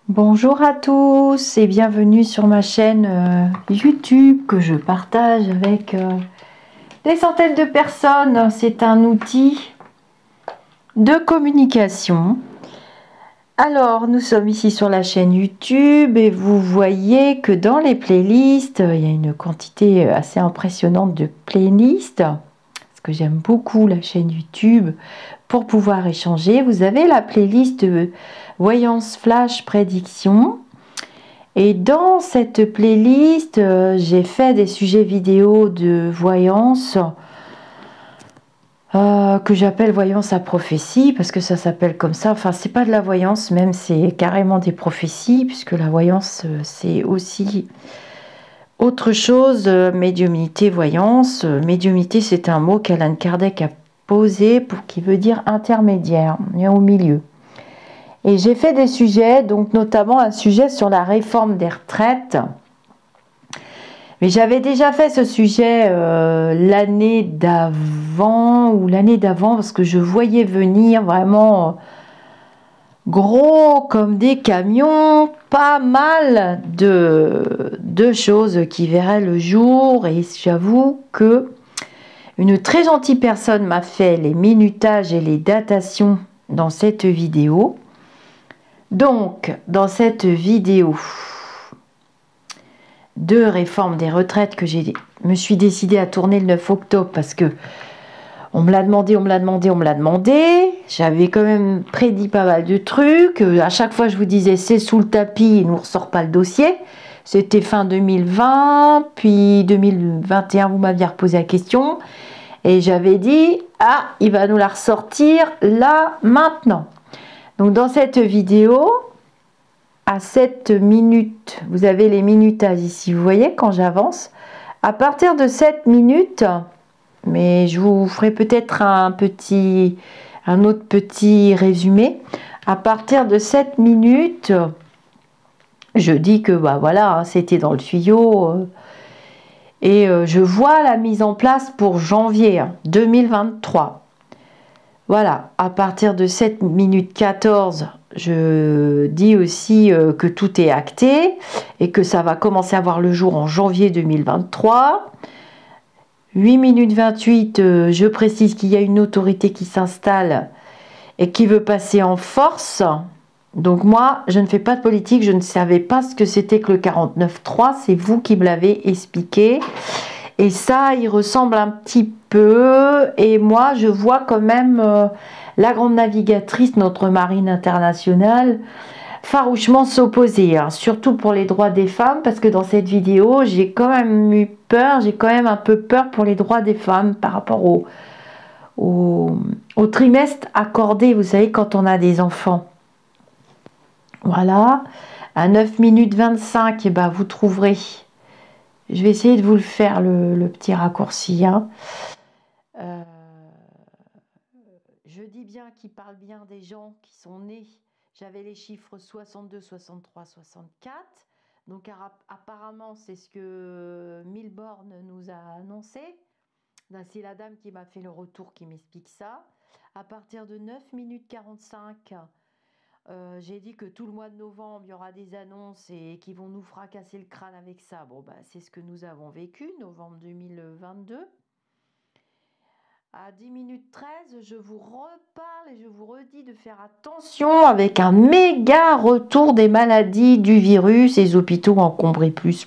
Bonjour à tous et bienvenue sur ma chaîne YouTube que je partage avec des centaines de personnes. C'est un outil de communication. Alors, nous sommes ici sur la chaîne YouTube et vous voyez que dans les playlists, il y a une quantité assez impressionnante de playlists. Parce que j'aime beaucoup la chaîne YouTube pour pouvoir échanger. Vous avez la playlist Voyance Flash Prédiction. Et dans cette playlist, j'ai fait des sujets vidéo de voyance que j'appelle voyance à prophétie, parce que ça s'appelle comme ça. Enfin, c'est pas de la voyance, même c'est carrément des prophéties, puisque la voyance, c'est aussi autre chose. Médiumnité, voyance. Médiumnité, c'est un mot qu'Allan Kardec a posé pour qui veut dire intermédiaire, on est au milieu. Et j'ai fait des sujets, donc notamment un sujet sur la réforme des retraites. Mais j'avais déjà fait ce sujet l'année d'avant ou l'année d'avant parce que je voyais venir vraiment gros comme des camions, pas mal de choses qui verraient le jour. Et j'avoue que une très gentille personne m'a fait les minutages et les datations dans cette vidéo. Donc, dans cette vidéo de réforme des retraites que je me suis décidée à tourner le 9 octobre parce que on me l'a demandé. J'avais quand même prédit pas mal de trucs. À chaque fois, je vous disais c'est sous le tapis, il ne nous ressort pas le dossier. C'était fin 2020, puis 2021, vous m'aviez reposé la question. Et j'avais dit, ah, il va nous la ressortir là, maintenant. Donc dans cette vidéo, à 7 minutes, vous avez les minutages ici, vous voyez quand j'avance, à partir de 7 minutes, mais je vous ferai peut-être un autre petit résumé, à partir de 7 minutes, je dis que bah voilà, c'était dans le tuyau, et je vois la mise en place pour janvier 2023. Voilà, à partir de 7 minutes 14, je dis aussi que tout est acté et que ça va commencer à voir le jour en janvier 2023. 8 minutes 28, je précise qu'il y a une autorité qui s'installe et qui veut passer en force. Donc moi, je ne fais pas de politique, je ne savais pas ce que c'était que le 49.3, c'est vous qui me l'avez expliqué. Et ça, il ressemble un petit peu. Et moi, je vois quand même la grande navigatrice, notre marine internationale, farouchement s'opposer. Hein, surtout pour les droits des femmes, parce que dans cette vidéo, j'ai quand même eu peur, j'ai quand même un peu peur pour les droits des femmes par rapport au trimestre accordé, vous savez, quand on a des enfants. Voilà. À 9 minutes 25, eh ben, vous trouverez... Je vais essayer de vous le faire, le petit raccourci. Hein. Je dis bien qu'il parle bien des gens qui sont nés. J'avais les chiffres 62, 63, 64. Donc apparemment, c'est ce que Milborn nous a annoncé. C'est la dame qui m'a fait le retour qui m'explique ça. À partir de 9 minutes 45... j'ai dit que tout le mois de novembre, il y aura des annonces et qui vont nous fracasser le crâne avec ça. Bon, bah, c'est ce que nous avons vécu, novembre 2022. À 10 minutes 13, je vous reparle et je vous redis de faire attention avec un méga retour des maladies, du virus, les hôpitaux encombrés plus.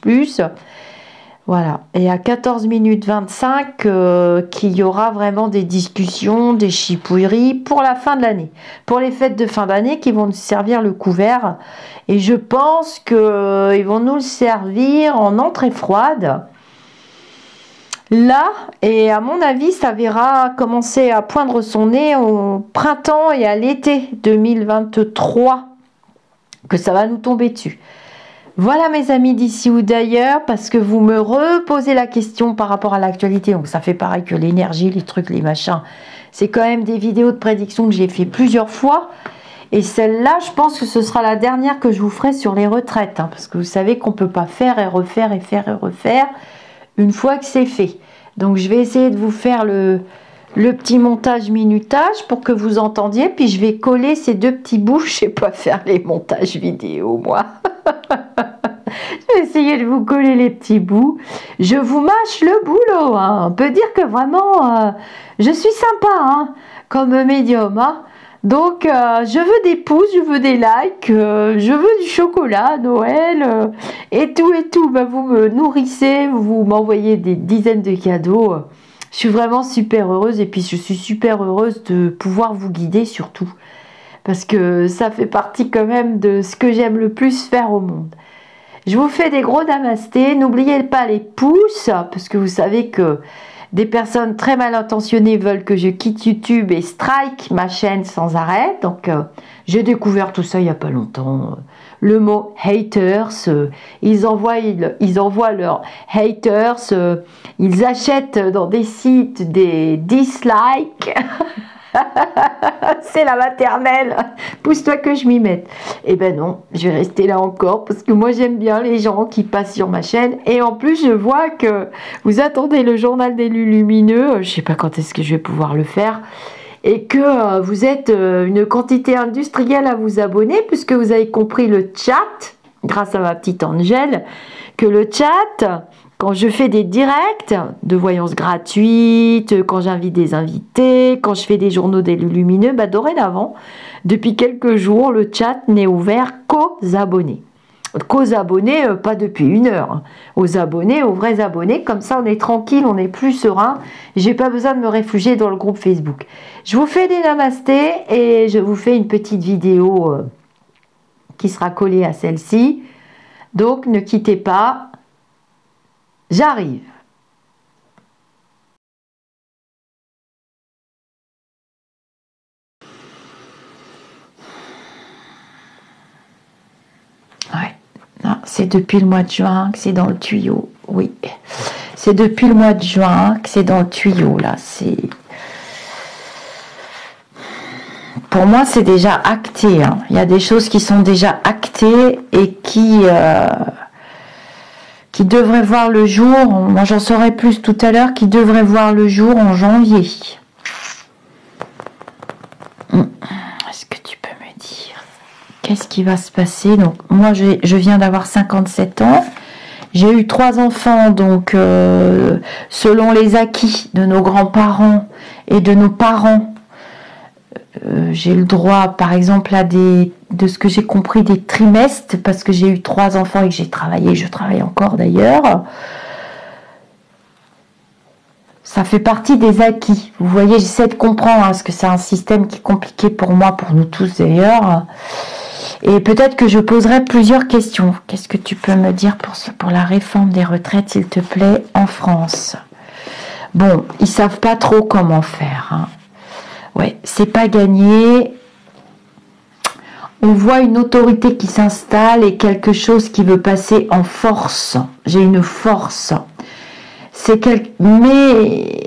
Voilà, et à 14 minutes 25, qu'il y aura vraiment des discussions, des chipouilleries pour la fin de l'année. Pour les fêtes de fin d'année qui vont nous servir le couvert. Et je pense qu'ils vont nous le servir en entrée froide. Là, et à mon avis, ça verra commencer à poindre son nez au printemps et à l'été 2023, que ça va nous tomber dessus. Voilà mes amis d'ici ou d'ailleurs, parce que vous me reposez la question par rapport à l'actualité, donc ça fait pareil que l'énergie, les trucs, les machins. C'est quand même des vidéos de prédiction que j'ai fait plusieurs fois, et celle-là, je pense que ce sera la dernière que je vous ferai sur les retraites, hein, parce que vous savez qu'on ne peut pas faire et refaire une fois que c'est fait. Donc je vais essayer de vous faire le le petit montage-minutage pour que vous entendiez. Puis je vais coller ces deux petits bouts. Je sais pas faire les montages vidéo, moi. Je vais essayer de vous coller les petits bouts. Je vous mâche le boulot. Hein. On peut dire que vraiment, je suis sympa hein, comme médium. Hein. Donc, je veux des pouces, je veux des likes, je veux du chocolat, Noël, et tout, et tout. Bah, vous me nourrissez, vous m'envoyez des dizaines de cadeaux. Je suis vraiment super heureuse et puis je suis super heureuse de pouvoir vous guider surtout. Parce que ça fait partie quand même de ce que j'aime le plus faire au monde. Je vous fais des gros namastés. N'oubliez pas les pouces, parce que vous savez que des personnes très mal intentionnées veulent que je quitte YouTube et strike ma chaîne sans arrêt. Donc, j'ai découvert tout ça il n'y a pas longtemps. Le mot haters, ils envoient leurs haters, ils achètent dans des sites des dislikes. C'est la maternelle, pousse-toi que je m'y mette. Eh ben non, je vais rester là encore parce que moi j'aime bien les gens qui passent sur ma chaîne et en plus je vois que vous attendez le journal des lumineux, je sais pas quand est-ce que je vais pouvoir le faire et que vous êtes une quantité industrielle à vous abonner puisque vous avez compris le chat, grâce à ma petite Angèle, que le chat... Quand je fais des directs de voyance gratuite, quand j'invite des invités, quand je fais des journaux des lumineux, bah dorénavant, depuis quelques jours, le chat n'est ouvert qu'aux abonnés. Qu'aux abonnés, pas depuis 1 heure. Hein. Aux abonnés, aux vrais abonnés, comme ça on est tranquille, on est plus serein. J'ai pas besoin de me réfugier dans le groupe Facebook. Je vous fais des namastés et je vous fais une petite vidéo qui sera collée à celle-ci. Donc ne quittez pas. J'arrive. Ouais, non, c'est depuis le mois de juin que c'est dans le tuyau. Oui, c'est depuis le mois de juin que c'est dans le tuyau. Là, c'est... Pour moi, c'est déjà acté. Hein. Il y a des choses qui sont déjà actées et qui devrait voir le jour, moi j'en saurai plus tout à l'heure, qui devrait voir le jour en janvier. Est-ce que tu peux me dire qu'est-ce qui va se passer? Donc moi je viens d'avoir 57 ans, j'ai eu 3 enfants, donc selon les acquis de nos grands-parents et de nos parents, j'ai le droit par exemple à de ce que j'ai compris des trimestres parce que j'ai eu 3 enfants et que j'ai travaillé, je travaille encore d'ailleurs. Ça fait partie des acquis. Vous voyez, j'essaie de comprendre parce que c'est un système qui est compliqué pour moi, pour nous tous d'ailleurs. Et peut-être que je poserai plusieurs questions. Qu'est-ce que tu peux me dire pour la réforme des retraites, s'il te plaît, en France? Bon, ils savent pas trop comment faire. Hein. Ouais, c'est pas gagné. On voit une autorité qui s'installe et quelque chose qui veut passer en force. J'ai une force. Mais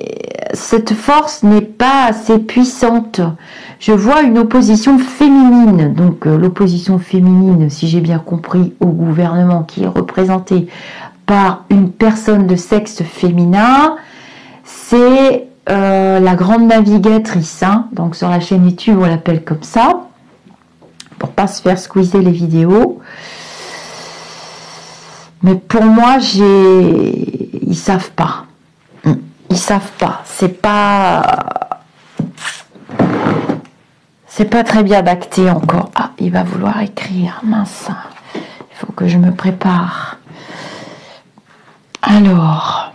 cette force n'est pas assez puissante. Je vois une opposition féminine. Donc l'opposition féminine, si j'ai bien compris, au gouvernement qui est représenté par une personne de sexe féminin, c'est la grande navigatrice. Hein. Donc sur la chaîne YouTube, on l'appelle comme ça. Pour pas se faire squeezer les vidéos. Mais pour moi, ils savent pas. Ils savent pas. C'est pas très bien acté encore. Ah, il va vouloir écrire. Mince. Il faut que je me prépare. Alors.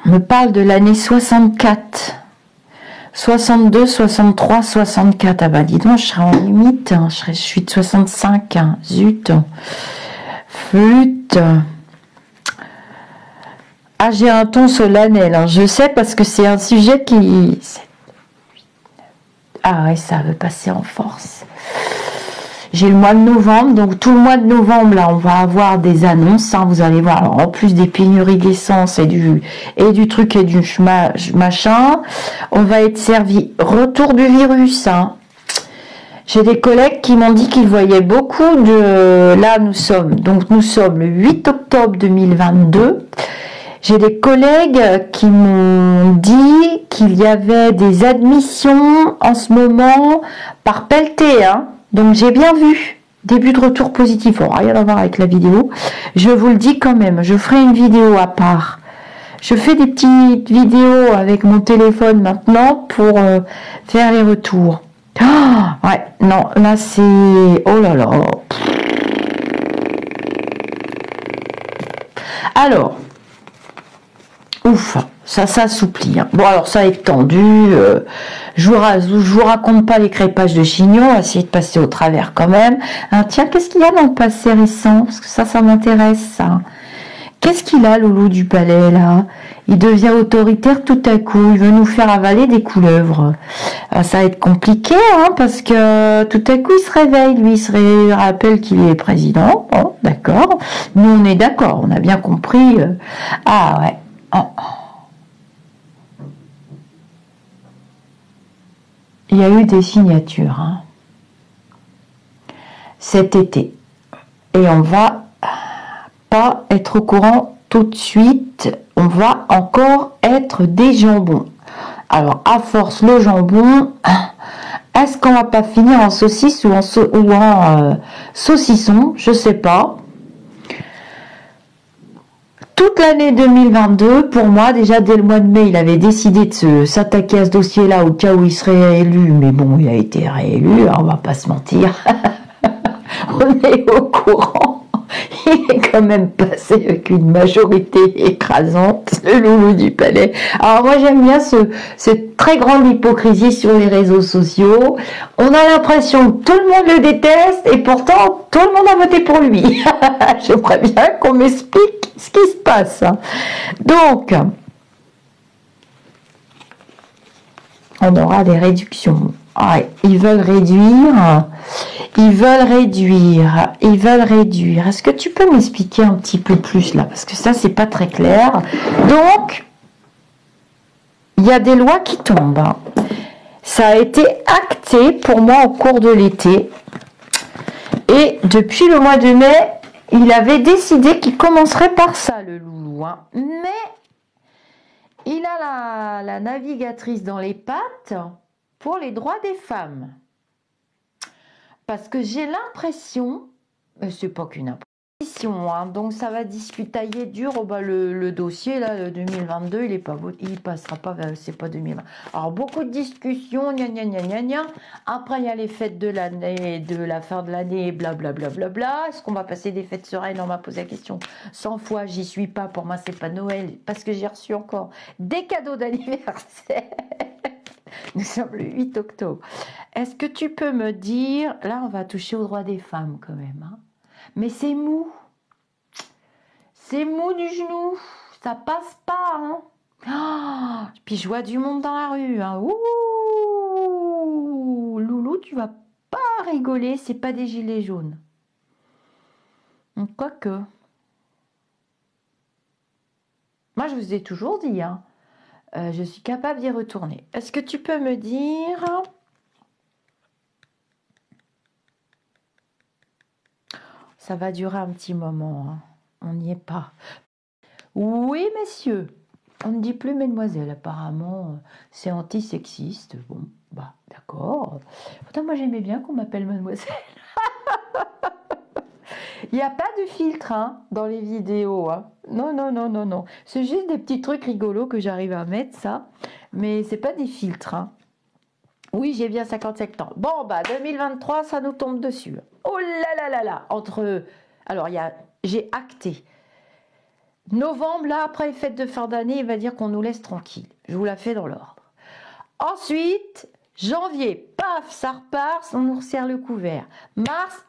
On me parle de l'année 64. 62, 63, 64. Ah bah dis donc, je serai en limite. Hein. Je suis de 65. Hein. Zut. Flûte. Ah, j'ai un ton solennel. Hein. Je sais parce que c'est un sujet qui... Ah ouais, ça veut passer en force. J'ai le mois de novembre, donc tout le mois de novembre, là, on va avoir des annonces, hein, vous allez voir, alors, en plus des pénuries d'essence et du truc et du machin, on va être servi, retour du virus, hein, J'ai des collègues qui m'ont dit qu'ils voyaient beaucoup de... Là, nous sommes le 8 octobre 2022. J'ai des collègues qui m'ont dit qu'il y avait des admissions en ce moment par pelleté, hein. Donc j'ai bien vu. Début de retour positif. Oh, rien à voir avec la vidéo. Je vous le dis quand même. Je ferai une vidéo à part. Je fais des petites vidéos avec mon téléphone maintenant pour faire les retours. Oh, ouais, non, là c'est... Oh là là. Alors, ouf, ça s'assouplit. Hein. Bon, alors ça est tendu. Je vous raconte pas les crêpages de chignon. Essayez de passer au travers quand même. Hein, tiens, qu'est-ce qu'il y a dans le passé récent? Parce que ça m'intéresse, ça. Qu'est-ce qu'il a, Loulou du Palais, là? Il devient autoritaire tout à coup. Il veut nous faire avaler des couleuvres. Ça va être compliqué, hein, parce que tout à coup, il se réveille. Lui, il se rappelle qu'il est président. Bon, d'accord. Nous, on est d'accord. On a bien compris. Ah, ouais. Oh. Il y a eu des signatures, hein, cet été. Et on va pas être au courant tout de suite, on va encore être des jambons. Alors, à force, le jambon, est-ce qu'on va pas finir en saucisse ou en saucisson? Je sais pas. Toute l'année 2022, pour moi, déjà dès le mois de mai, il avait décidé de s'attaquer à ce dossier-là au cas où il serait réélu. Mais bon, il a été réélu, on va pas se mentir. On est au courant. Il est quand même passé avec une majorité écrasante, le Loulou du Palais. Alors moi j'aime bien cette très grande hypocrisie sur les réseaux sociaux. On a l'impression que tout le monde le déteste et pourtant tout le monde a voté pour lui. J'aimerais bien qu'on m'explique ce qui se passe. Donc, on aura des réductions. Ah, ils veulent réduire. Est-ce que tu peux m'expliquer un petit peu plus là? Parce que ça, c'est pas très clair. Donc, il y a des lois qui tombent. Hein. Ça a été acté pour moi au cours de l'été. Et depuis le mois de mai, il avait décidé qu'il commencerait par ça, le Loulou. Hein. Mais, il a la navigatrice dans les pattes pour les droits des femmes. Parce que j'ai l'impression, c'est pas qu'une impression, hein, donc ça va discutailler dur. Oh bah le dossier là, le 2022, il est pas il passera pas, c'est pas 2020. Alors beaucoup de discussions, gna gna gna gna gna. Après il y a les fêtes de l'année, de la fin de l'année, blablabla. Bla, bla, bla. Est-ce qu'on va passer des fêtes sereines? On m'a posé la question 100 fois, j'y suis pas. Pour moi c'est pas Noël parce que j'ai reçu encore des cadeaux d'anniversaire. Nous sommes le 8 octobre. Est-ce que tu peux me dire... Là, on va toucher aux droits des femmes quand même. Hein. Mais c'est mou. C'est mou du genou. Ça passe pas. Hein. Oh, puis je vois du monde dans la rue. Hein. Ouh, Loulou, tu vas pas rigoler. C'est pas des gilets jaunes. Quoique. Moi, je vous ai toujours dit... Hein. Je suis capable d'y retourner. Est-ce que tu peux me dire... Ça va durer un petit moment. Hein. On n'y est pas. Oui, messieurs. On ne dit plus mesdemoiselles. Apparemment, c'est antisexiste. Bon, bah, d'accord. Pourtant, moi, j'aimais bien qu'on m'appelle mademoiselle. Il n'y a pas de filtre hein, dans les vidéos. Hein. Non, non, non, non, non. C'est juste des petits trucs rigolos que j'arrive à mettre, ça. Mais c'est pas des filtres. Hein. Oui, j'ai bien 57 ans. Bon, bah, 2023, ça nous tombe dessus. Oh là là là là. Alors, j'ai acté. Novembre, là, après les fêtes de fin d'année, il va dire qu'on nous laisse tranquille. Je vous la fais dans l'ordre. Ensuite, janvier, paf, ça repart, on nous resserre le couvert. Mars,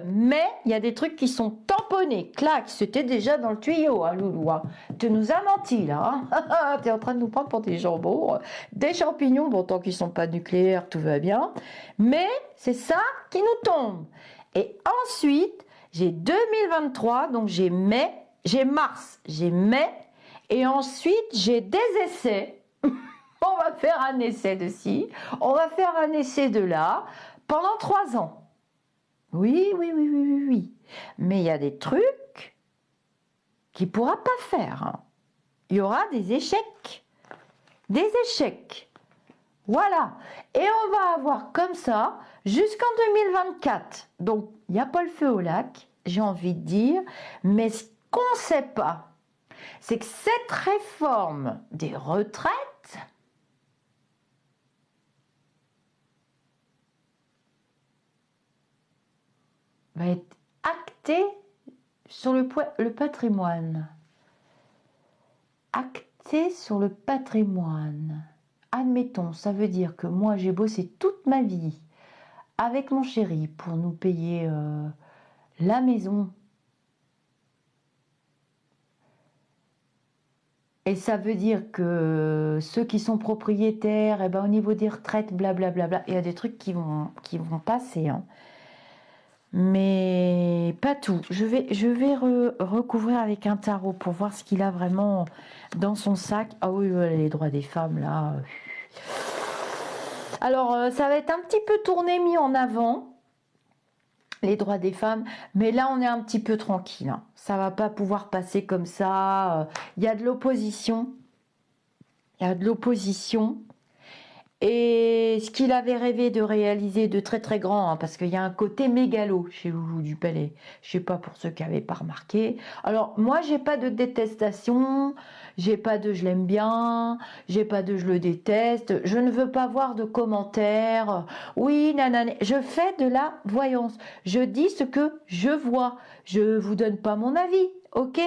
mai, il y a des trucs qui sont tamponnés. Clac, c'était déjà dans le tuyau, hein, Loulou. Hein. Tu nous as menti, là. Hein. Tu es en train de nous prendre pour des jambons. Des champignons, bon, tant qu'ils ne sont pas nucléaires, tout va bien. Mais c'est ça qui nous tombe. Et ensuite, j'ai 2023, donc j'ai mai, j'ai mars, j'ai mai. Et ensuite, j'ai des essais. On va faire un essai de ci, on va faire un essai de là. pendant 3 ans. Oui, oui, oui, oui, oui, oui. Mais il y a des trucs qu'il ne pourra pas faire. Hein. Il y aura des échecs. Des échecs. Voilà. Et on va avoir comme ça jusqu'en 2024. Donc, il n'y a pas le feu au lac, j'ai envie de dire. Mais ce qu'on ne sait pas, c'est que cette réforme des retraites va être actée sur le patrimoine. Actée sur le patrimoine. Admettons, ça veut dire que moi j'ai bossé toute ma vie avec mon chéri pour nous payer la maison. Et ça veut dire que ceux qui sont propriétaires, eh ben, au niveau des retraites, blablabla, il y a des trucs qui vont passer. Hein. Mais pas tout. Je vais recouvrir avec un tarot pour voir ce qu'il a vraiment dans son sac. Ah oui, les droits des femmes, là. Alors, ça va être un petit peu tourné, mis en avant, les droits des femmes. Mais là, on est un petit peu tranquille. Hein. Ça va pas pouvoir passer comme ça. Il y a de l'opposition. Il y a de l'opposition. Et ce qu'il avait rêvé de réaliser de très très grand, hein, parce qu'il y a un côté mégalo chez Loulou du Palais. Je sais pas pour ceux qui n'avaient pas remarqué. Alors moi j'ai pas de détestation, j'ai pas de je l'aime bien, j'ai pas de je le déteste. Je ne veux pas voir de commentaires. Oui, nanana. Je fais de la voyance. Je dis ce que je vois. Je vous donne pas mon avis. Ok,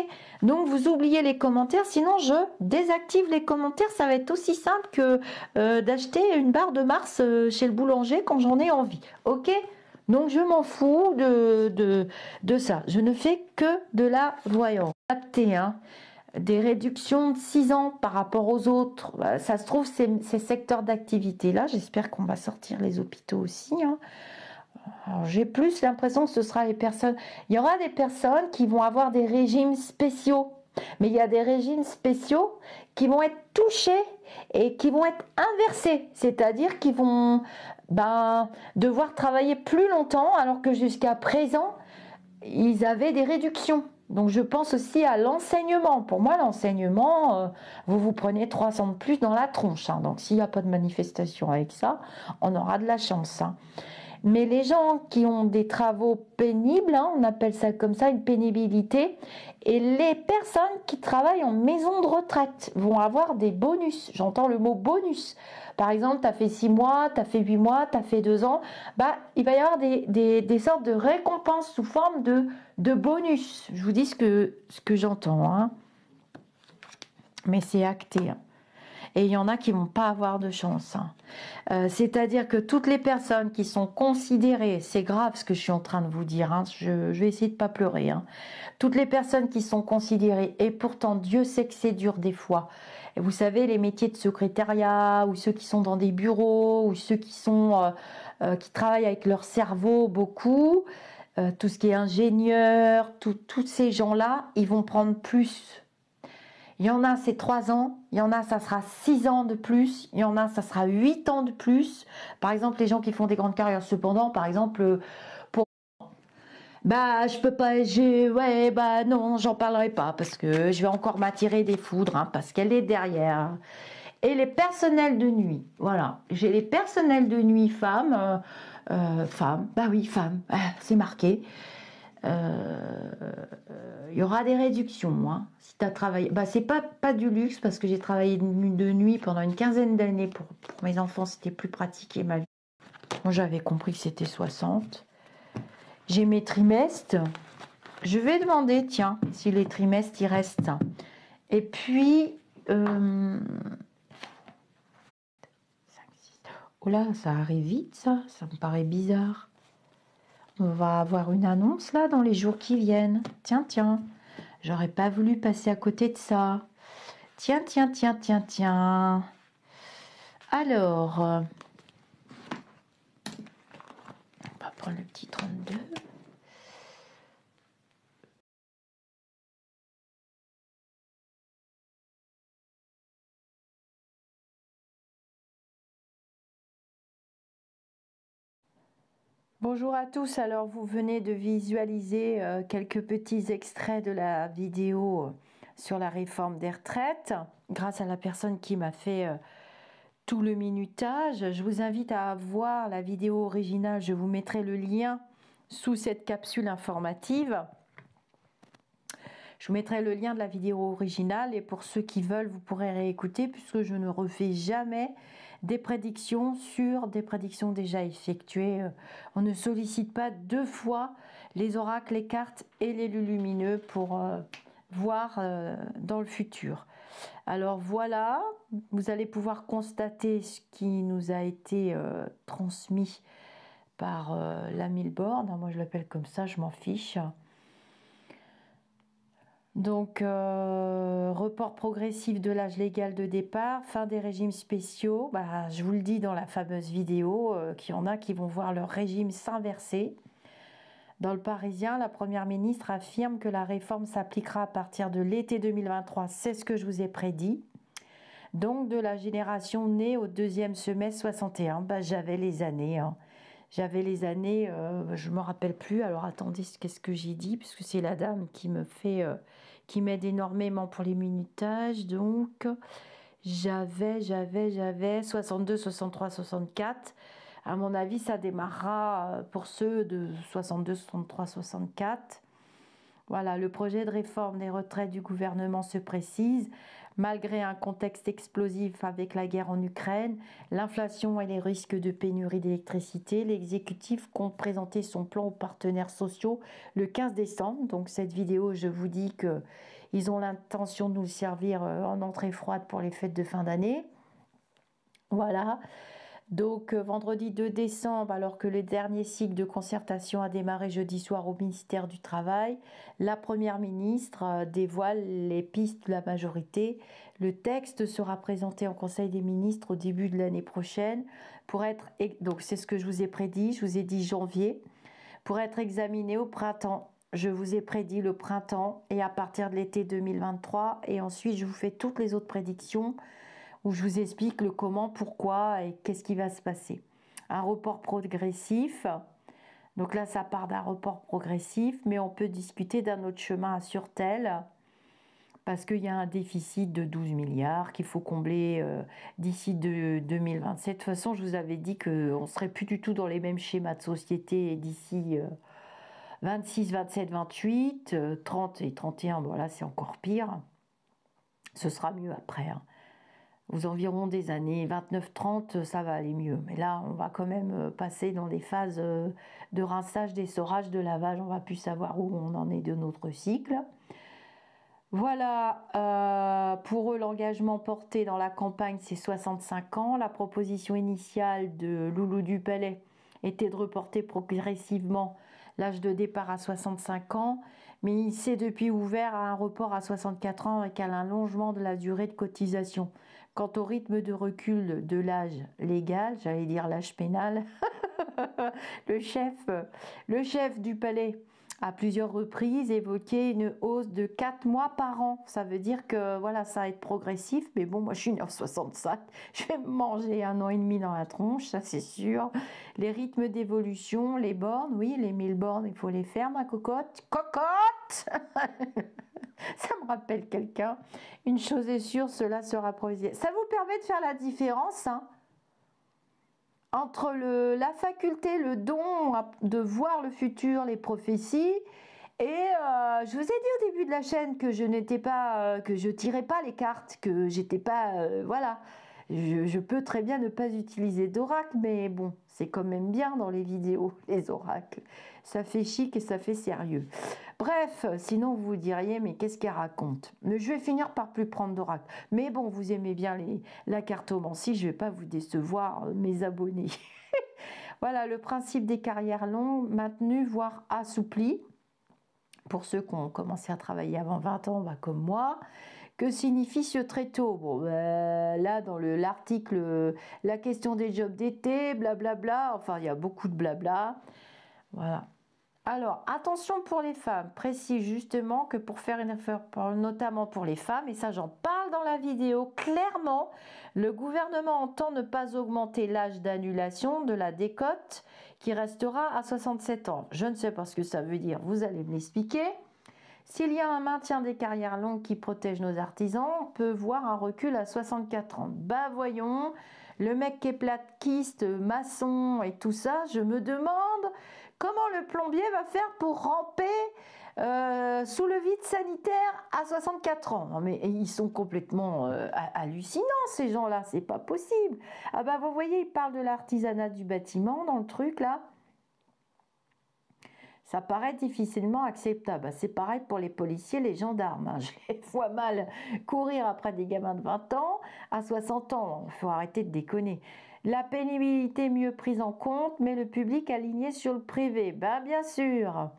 donc vous oubliez les commentaires, sinon je désactive les commentaires. Ça va être aussi simple que d'acheter une barre de Mars chez le boulanger quand j'en ai envie. Ok, donc je m'en fous de ça. Je ne fais que de la voyance. Adapté, hein. Des réductions de 6 ans par rapport aux autres. Ça se trouve, ces secteurs d'activité-là, j'espère qu'on va sortir les hôpitaux aussi. Hein. Alors, j'ai plus l'impression que ce sera les personnes. Il y aura des personnes qui vont avoir des régimes spéciaux. Mais il y a des régimes spéciaux qui vont être touchés et qui vont être inversés. C'est-à-dire qu'ils vont devoir travailler plus longtemps alors que jusqu'à présent, ils avaient des réductions. Donc je pense aussi à l'enseignement. Pour moi, l'enseignement, vous prenez 300 de plus dans la tronche. Hein. Donc s'il n'y a pas de manifestation avec ça, on aura de la chance. Hein. Mais les gens qui ont des travaux pénibles, hein, on appelle ça comme ça, une pénibilité, et les personnes qui travaillent en maison de retraite vont avoir des bonus. J'entends le mot bonus. Par exemple, tu as fait 6 mois, tu as fait 8 mois, tu as fait 2 ans. Il va y avoir des sortes de récompenses sous forme de bonus. Je vous dis ce que j'entends. Hein. Mais c'est acté. Hein. Et il y en a qui vont pas avoir de chance. Hein. C'est-à-dire que toutes les personnes qui sont considérées, c'est grave ce que je suis en train de vous dire, hein, je vais essayer de pas pleurer. Hein. Toutes les personnes qui sont considérées, et pourtant Dieu sait que c'est dur des fois. Et vous savez, les métiers de secrétariat, ou ceux qui sont dans des bureaux, ou ceux qui sont qui travaillent avec leur cerveau beaucoup, tout ce qui est ingénieur, tous ces gens-là, ils vont prendre plus. Il y en a, c'est 3 ans. Il y en a, ça sera 6 ans de plus. Il y en a, ça sera 8 ans de plus. Par exemple, les gens qui font des grandes carrières. Cependant, par exemple, pour... je peux pas... non, j'en parlerai pas parce que je vais encore m'attirer des foudres, hein, parce qu'elle est derrière. Et les personnels de nuit. Voilà. J'ai les personnels de nuit femmes. Femmes. Oui, femmes. C'est marqué. Il y aura des réductions. Hein. Si tu as travaillé, c'est pas du luxe parce que j'ai travaillé de nuit pendant une quinzaine d'années pour mes enfants, c'était plus pratique et ma vie. Moi, j'avais compris que c'était 60. J'ai mes trimestres. Je vais demander, tiens, si les trimestres y restent. Et puis, 5, 6. Oh là, ça arrive vite, ça. Ça me paraît bizarre. On va avoir une annonce là dans les jours qui viennent. Tiens. J'aurais pas voulu passer à côté de ça. Tiens. Alors, on va prendre le petit 32. Bonjour à tous, alors vous venez de visualiser quelques petits extraits de la vidéo sur la réforme des retraites grâce à la personne qui m'a fait tout le minutage. Je vous invite à voir la vidéo originale, je vous mettrai le lien sous cette capsule informative. Je vous mettrai le lien de la vidéo originale et pour ceux qui veulent, vous pourrez réécouter puisque je ne refais jamais des prédictions sur des prédictions déjà effectuées. On ne sollicite pas deux fois les oracles, les cartes et les lumineux pour voir dans le futur. Alors voilà, vous allez pouvoir constater ce qui nous a été transmis par la Milborn. Moi je l'appelle comme ça, je m'en fiche. Donc, report progressif de l'âge légal de départ, fin des régimes spéciaux. Bah, je vous le dis dans la fameuse vidéo, qu'il y en a qui vont voir leur régime s'inverser. Dans le Parisien, la Première ministre affirme que la réforme s'appliquera à partir de l'été 2023. C'est ce que je vous ai prédit. Donc, de la génération née au deuxième semestre 61. Bah, j'avais les années, hein. J'avais les années, je me rappelle plus. Alors attendez, qu'est-ce que j'ai dit? Puisque c'est la dame qui me fait, qui m'aide énormément pour les minutages. Donc j'avais 62, 63, 64. À mon avis, ça démarrera pour ceux de 62, 63, 64. Voilà, le projet de réforme des retraites du gouvernement se précise. Malgré un contexte explosif avec la guerre en Ukraine, l'inflation et les risques de pénurie d'électricité, l'exécutif compte présenter son plan aux partenaires sociaux le 15 décembre. Donc cette vidéo, je vous dis qu'ils ont l'intention de nous le servir en entrée froide pour les fêtes de fin d'année. Voilà. Donc vendredi 2 décembre, alors que le dernier cycle de concertation a démarré jeudi soir au ministère du Travail, la Première ministre dévoile les pistes de la majorité. Le texte sera présenté en Conseil des ministres au début de l'année prochaine pour être, donc c'est ce que je vous ai prédit, je vous ai dit janvier, pour être examiné au printemps. Je vous ai prédit le printemps et à partir de l'été 2023 et ensuite je vous fais toutes les autres prédictions où je vous explique le comment, pourquoi et qu'est-ce qui va se passer. Un report progressif, donc là ça part d'un report progressif, mais on peut discuter d'un autre chemin à Surtel, parce qu'il y a un déficit de 12 milliards qu'il faut combler d'ici 2027. De toute façon, je vous avais dit qu'on ne serait plus du tout dans les mêmes schémas de société d'ici 26, 27, 28, 30 et 31, voilà, c'est encore pire. Ce sera mieux après, hein. Aux environs des années 29-30, ça va aller mieux. Mais là, on va quand même passer dans des phases de rinçage, d'essorage, de lavage. On va plus savoir où on en est de notre cycle. Voilà, pour eux, l'engagement porté dans la campagne, c'est 65 ans. La proposition initiale de Loulou du Palais était de reporter progressivement l'âge de départ à 65 ans, mais il s'est depuis ouvert à un report à 64 ans avec un allongement de la durée de cotisation. Quant au rythme de recul de l'âge légal, j'allais dire l'âge pénal, le chef du palais à plusieurs reprises évoqué une hausse de 4 mois par an. Ça veut dire que voilà, ça va être progressif, mais bon, moi je suis née en 65, je vais me manger 1 an et demi dans la tronche, ça c'est sûr. Les rythmes d'évolution, les bornes, oui, les 1000 bornes, il faut les faire, ma cocotte. Cocotte Ça me rappelle quelqu'un. Une chose est sûre, cela sera provisé. Ça vous permet de faire la différence, hein, entre la faculté, le don de voir le futur, les prophéties, et je vous ai dit au début de la chaîne que je n'étais pas, que je tirais pas les cartes, que j'étais pas, voilà. Je peux très bien ne pas utiliser d'oracle, mais bon, c'est quand même bien dans les vidéos, les oracles. Ça fait chic et ça fait sérieux. Bref, sinon vous vous diriez, mais qu'est-ce qu'elle raconte? Mais je vais finir par plus prendre d'oracle. Mais bon, vous aimez bien la cartomancie, je ne vais pas vous décevoir, mes abonnés. Voilà, le principe des carrières longues, maintenu, voire assoupli. Pour ceux qui ont commencé à travailler avant 20 ans, bah, comme moi. Que signifie ce tréteau? Bon, là, dans l'article, la question des jobs d'été, blablabla, enfin, il y a beaucoup de blabla. Voilà. Alors, attention pour les femmes, précise justement que pour faire une affaire, notamment pour les femmes, et ça j'en parle parle dans la vidéo clairement, le gouvernement entend ne pas augmenter l'âge d'annulation de la décote qui restera à 67 ans. Je ne sais pas ce que ça veut dire, vous allez me l'expliquer. S'il y a un maintien des carrières longues qui protège nos artisans, on peut voir un recul à 64 ans. Bah voyons, le mec qui est plaquiste, maçon et tout ça, je me demande comment le plombier va faire pour ramper sous le vide sanitaire à 64 ans. Non mais ils sont complètement hallucinants ces gens-là, c'est pas possible. Ah bah vous voyez, ils parlent de l'artisanat du bâtiment dans le truc là. Ça paraît difficilement acceptable. C'est pareil pour les policiers, les gendarmes. Je les vois mal courir après des gamins de 20 ans à 60 ans. Il faut arrêter de déconner. La pénibilité mieux prise en compte, mais le public aligné sur le privé. Ben, bien sûr.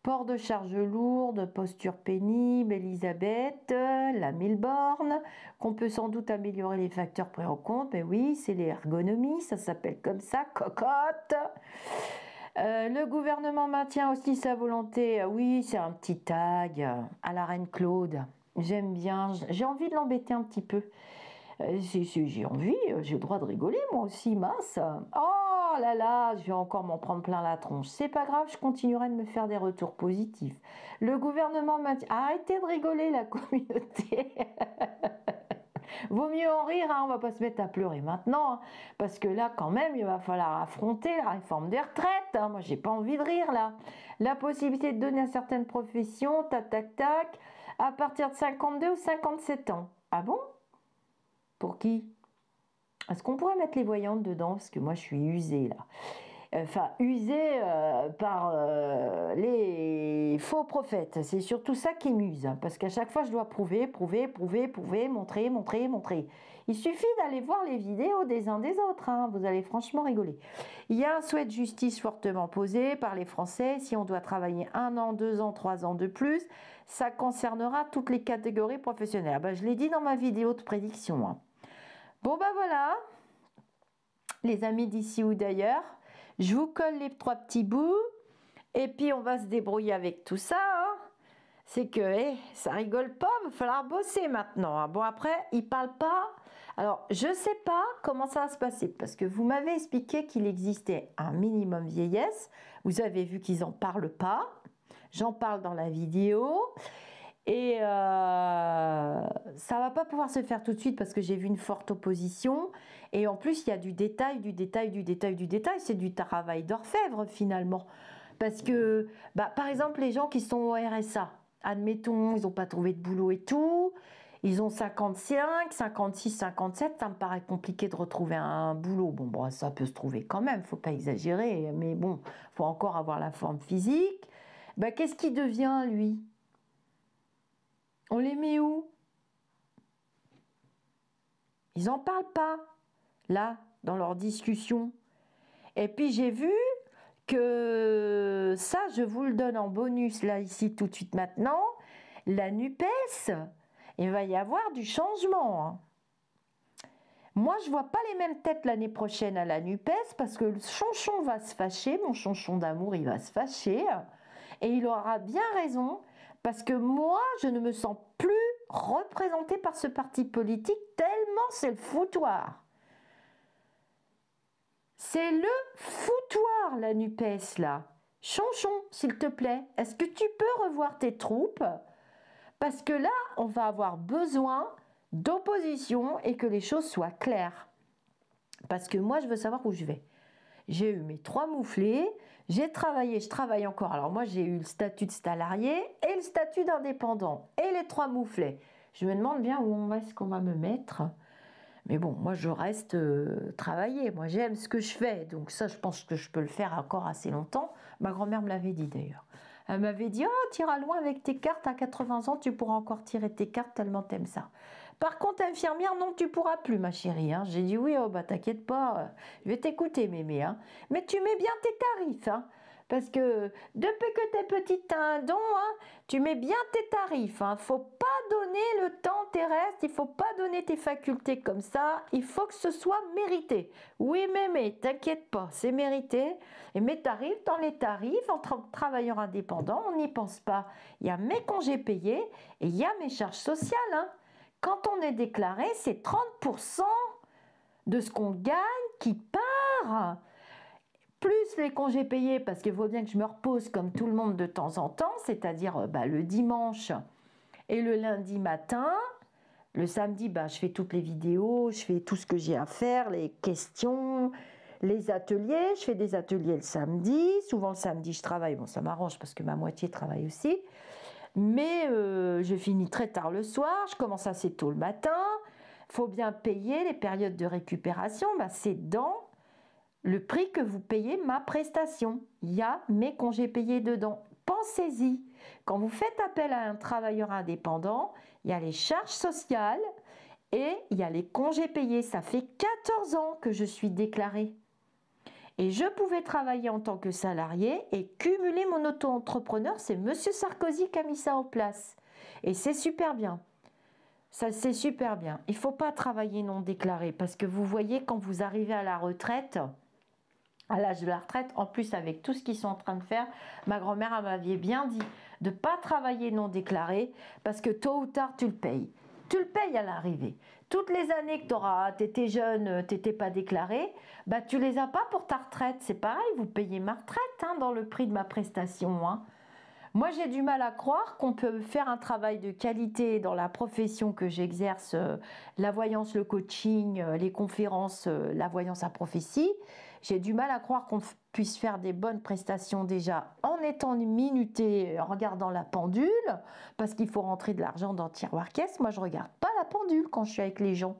Port de charges lourdes, posture pénible, Elisabeth, la Milborn, qu'on peut sans doute améliorer les facteurs pris en compte. Mais oui, c'est l'ergonomie, ça s'appelle comme ça, cocotte. Le gouvernement maintient aussi sa volonté, oui, c'est un petit tag à la reine Claude. J'aime bien, j'ai envie de l'embêter un petit peu. J'ai envie, j'ai le droit de rigoler, moi aussi, mince. Oh là là, je vais encore m'en prendre plein la tronche. C'est pas grave, je continuerai de me faire des retours positifs. Le gouvernement maintient... Arrêtez de rigoler, la communauté. Vaut mieux en rire, hein, on va pas se mettre à pleurer maintenant, hein, parce que là, quand même, il va falloir affronter la réforme des retraites. Hein. Moi, j'ai pas envie de rire, là. La possibilité de donner à certaines professions, tac, tac, tac, à partir de 52 ou 57 ans. Ah bon? Pour qui? Est-ce qu'on pourrait mettre les voyantes dedans? Parce que moi, je suis usée, là. Enfin, usée par les faux prophètes. C'est surtout ça qui m'use, hein, parce qu'à chaque fois, je dois prouver, montrer. Il suffit d'aller voir les vidéos des uns des autres, hein, vous allez franchement rigoler. Il y a un souhait de justice fortement posé par les Français. Si on doit travailler 1 an, 2 ans, 3 ans de plus, ça concernera toutes les catégories professionnelles. Ah ben, je l'ai dit dans ma vidéo de prédiction. Hein. Bon, ben voilà, les amis d'ici ou d'ailleurs. Je vous colle les 3 petits bouts et puis on va se débrouiller avec tout ça. Hein. C'est que ça rigole pas, il va falloir bosser maintenant. Hein. Bon après, ils parlent pas. Alors je sais pas comment ça va se passer parce que vous m'avez expliqué qu'il existait un minimum vieillesse. Vous avez vu qu'ils en parlent pas. J'en parle dans la vidéo. Et ça va pas pouvoir se faire tout de suite parce que j'ai vu une forte opposition. Et en plus, il y a du détail. C'est du travail d'orfèvre finalement. Parce que, par exemple, les gens qui sont au RSA, admettons, ils n'ont pas trouvé de boulot et tout. Ils ont 55, 56, 57. Ça me paraît compliqué de retrouver un boulot. Bon, ça peut se trouver quand même. Faut pas exagérer. Mais bon, faut encore avoir la forme physique. Qu'est-ce qui devient, lui ? On les met où? Ils n'en parlent pas, là, dans leur discussion. Et puis j'ai vu que ça, je vous le donne en bonus, là, ici, tout de suite maintenant. La NUPES, il va y avoir du changement. Hein. Moi, je vois pas les mêmes têtes l'année prochaine à la NUPES parce que le chonchon va se fâcher, mon chonchon d'amour, il va se fâcher. Et il aura bien raison parce que moi, je ne me sens plus représentée par ce parti politique tellement c'est le foutoir. C'est le foutoir, la NUPES, là. Chonchon, s'il te plaît, est-ce que tu peux revoir tes troupes? Parce que là, on va avoir besoin d'opposition et que les choses soient claires. Parce que moi, je veux savoir où je vais. J'ai eu mes 3 mouflés, j'ai travaillé, je travaille encore. Alors moi, j'ai eu le statut de salarié et le statut d'indépendant. Et les 3 mouflets. Je me demande bien où est-ce qu'on va me mettre. Mais bon, moi, je reste travailler. Moi, j'aime ce que je fais. Donc ça, je pense que je peux le faire encore assez longtemps. Ma grand-mère me l'avait dit d'ailleurs. Elle m'avait dit, oh, tu iras loin avec tes cartes. À 80 ans, tu pourras encore tirer tes cartes tellement t'aimes ça. Par contre, infirmière, non, tu pourras plus, ma chérie. Hein. J'ai dit, oui, oh, t'inquiète pas. Je vais t'écouter, mémé. Hein. Mais tu mets bien tes tarifs. Hein. Parce que depuis que t'es petite, t'as un don, hein, tu mets bien tes tarifs. Hein. Faut pas donner le temps terrestre, il faut pas donner tes facultés comme ça. Il faut que ce soit mérité. Oui, mémé, t'inquiète pas, c'est mérité. Et mes tarifs, dans les tarifs, en travailleur indépendant, on n'y pense pas. Il y a mes congés payés et il y a mes charges sociales. Hein. Quand on est déclaré, c'est 30% de ce qu'on gagne qui part, plus les congés payés, parce qu'il faut bien que je me repose comme tout le monde de temps en temps, c'est-à-dire le dimanche et le lundi matin. Le samedi, je fais toutes les vidéos, je fais tout ce que j'ai à faire, les questions, les ateliers. Je fais des ateliers le samedi. Souvent le samedi, je travaille. Bon, ça m'arrange parce que ma moitié travaille aussi. Mais je finis très tard le soir. Je commence assez tôt le matin. Il faut bien payer les périodes de récupération. C'est dans le prix que vous payez ma prestation. Il y a mes congés payés dedans. Pensez-y. Quand vous faites appel à un travailleur indépendant, il y a les charges sociales et il y a les congés payés. Ça fait 14 ans que je suis déclarée. Et je pouvais travailler en tant que salarié et cumuler mon auto-entrepreneur. C'est Monsieur Sarkozy qui a mis ça en place. Et c'est super bien. Ça, c'est super bien. Il ne faut pas travailler non déclaré parce que vous voyez, quand vous arrivez à la retraite, à l'âge de la retraite, en plus avec tout ce qu'ils sont en train de faire, ma grand-mère m'avait bien dit de ne pas travailler non déclaré parce que tôt ou tard tu le payes. Tu le payes à l'arrivée. Toutes les années que tu étais jeune, tu n'étais pas déclaré, tu les as pas pour ta retraite. C'est pareil, vous payez ma retraite dans le prix de ma prestation. Moi, j'ai du mal à croire qu'on peut faire un travail de qualité dans la profession que j'exerce, la voyance, le coaching, les conférences, la voyance à prophétie. J'ai du mal à croire qu'on puisse faire des bonnes prestations déjà en étant minuté, en regardant la pendule, parce qu'il faut rentrer de l'argent dans le tiroir caisse. Moi, je ne regarde pas la pendule quand je suis avec les gens.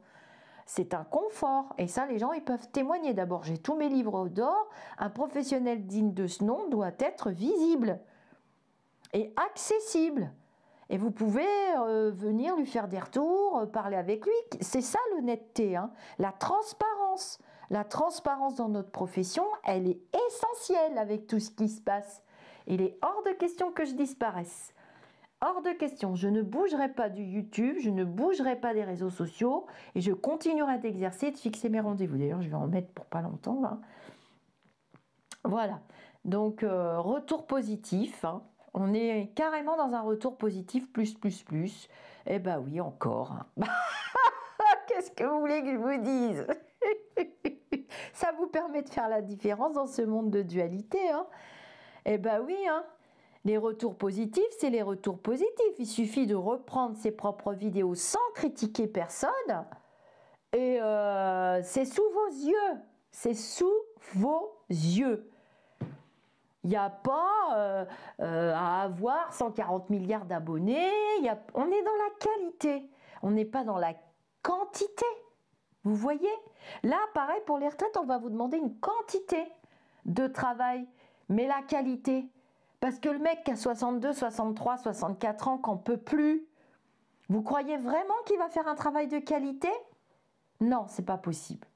C'est un confort. Et ça, les gens, ils peuvent témoigner. D'abord, j'ai tous mes livres d'or. Un professionnel digne de ce nom doit être visible et accessible. Et vous pouvez venir lui faire des retours, parler avec lui. C'est ça l'honnêteté, la transparence. La transparence dans notre profession, elle est essentielle avec tout ce qui se passe. Il est hors de question que je disparaisse. Hors de question. Je ne bougerai pas du YouTube, je ne bougerai pas des réseaux sociaux et je continuerai d'exercer et de fixer mes rendez-vous. D'ailleurs, je vais en mettre pour pas longtemps. Voilà. Donc, retour positif. On est carrément dans un retour positif, plus. Eh ben oui, encore. Qu'est-ce que vous voulez que je vous dise? Ça vous permet de faire la différence dans ce monde de dualité. Eh ben oui, les retours positifs, c'est les retours positifs. Il suffit de reprendre ses propres vidéos sans critiquer personne. Et c'est sous vos yeux. C'est sous vos yeux. Il n'y a pas à avoir 140 milliards d'abonnés. On est dans la qualité. On n'est pas dans la quantité. Vous voyez? Là, pareil, pour les retraites, on va vous demander une quantité de travail. Mais la qualité. Parce que le mec qui a 62, 63, 64 ans, qu'on ne peut plus, vous croyez vraiment qu'il va faire un travail de qualité? Non, c'est pas possible.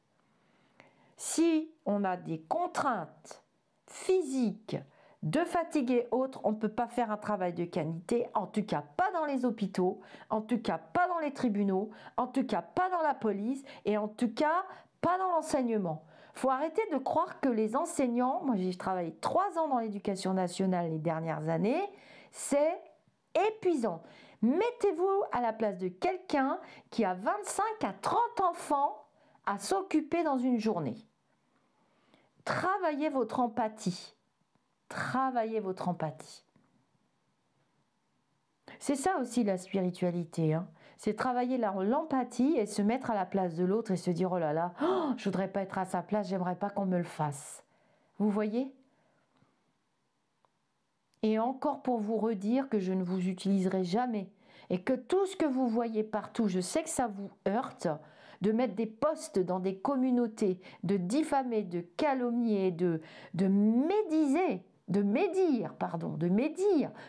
Si on a des contraintes physiques, de fatigue et autres, on ne peut pas faire un travail de qualité, en tout cas pas dans les hôpitaux, en tout cas pas dans les tribunaux, en tout cas pas dans la police et en tout cas pas dans l'enseignement. Il faut arrêter de croire que les enseignants, moi j'ai travaillé 3 ans dans l'éducation nationale les dernières années, c'est épuisant. Mettez-vous à la place de quelqu'un qui a 25 à 30 enfants à s'occuper dans une journée. Travaillez votre empathie. Travaillez votre empathie. C'est ça aussi la spiritualité. C'est travailler l'empathie et se mettre à la place de l'autre et se dire « Oh là là, je voudrais pas être à sa place, j'aimerais pas qu'on me le fasse. » Vous voyez? Et encore pour vous redire que je ne vous utiliserai jamais et que tout ce que vous voyez partout, je sais que ça vous heurte, de mettre des posts dans des communautés, de diffamer, de calomnier, de médiser, de médire,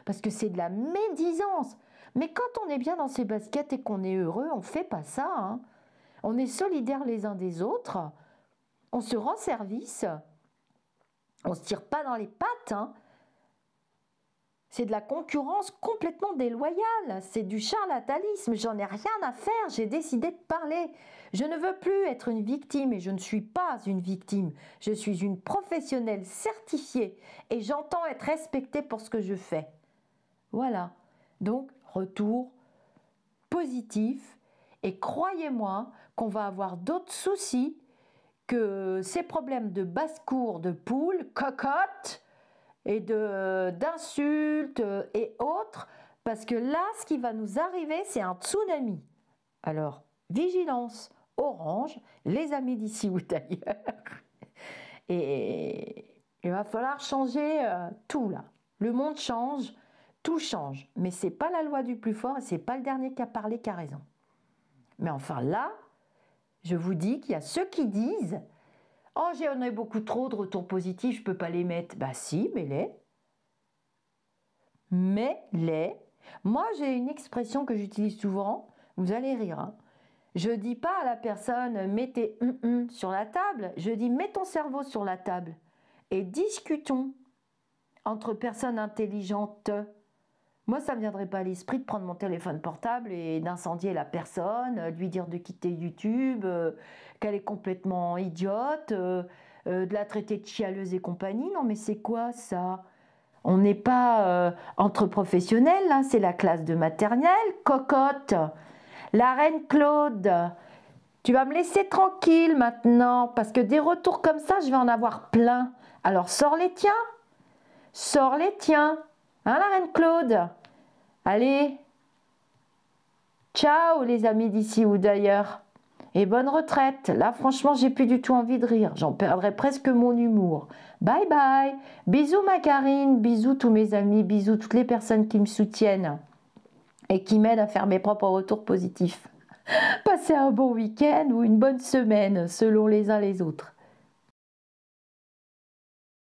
parce que c'est de la médisance. Mais quand on est bien dans ses baskets et qu'on est heureux, on ne fait pas ça. On est solidaires les uns des autres, on se rend service, on ne se tire pas dans les pattes. C'est de la concurrence complètement déloyale, c'est du charlatanisme, j'en ai rien à faire, j'ai décidé de parler. Je ne veux plus être une victime et je ne suis pas une victime. Je suis une professionnelle certifiée et j'entends être respectée pour ce que je fais. Voilà, donc retour positif Et croyez-moi qu'on va avoir d'autres soucis que ces problèmes de basse-cour, de poules, cocottes et d'insultes et autres. Parce que là, ce qui va nous arriver, c'est un tsunami. Alors, vigilance, orange, les amis d'ici ou d'ailleurs. Et il va falloir changer tout là. Le monde change, tout change. Mais c'est pas la loi du plus fort et c'est pas le dernier qui a parlé qui a raison. Mais enfin là, je vous dis qu'il y a ceux qui disent « Oh, j'en ai beaucoup trop de retours positifs, je peux pas les mettre. » Bah si, mets-les. Mets-les. Moi, j'ai une expression que j'utilise souvent, vous allez rire, hein. Je ne dis pas à la personne « mets tes sur la table », je dis « mets ton cerveau sur la table et discutons entre personnes intelligentes ». Moi, ça ne me viendrait pas à l'esprit de prendre mon téléphone portable et d'incendier la personne, lui dire de quitter YouTube, qu'elle est complètement idiote, de la traiter de chialeuse et compagnie. Non, mais c'est quoi ça? On n'est pas entre professionnels, hein, c'est la classe de maternelle, cocotte. La reine Claude, tu vas me laisser tranquille maintenant, parce que des retours comme ça, je vais en avoir plein. Alors sors les tiens, sors les tiens, hein la reine Claude? Allez, ciao les amis d'ici ou d'ailleurs, et bonne retraite. Là franchement, j'ai plus du tout envie de rire, j'en perdrais presque mon humour. Bye bye, bisous ma Karine, bisous tous mes amis, bisous toutes les personnes qui me soutiennent et qui m'aident à faire mes propres retours positifs. Passez un bon week-end ou une bonne semaine selon les uns les autres.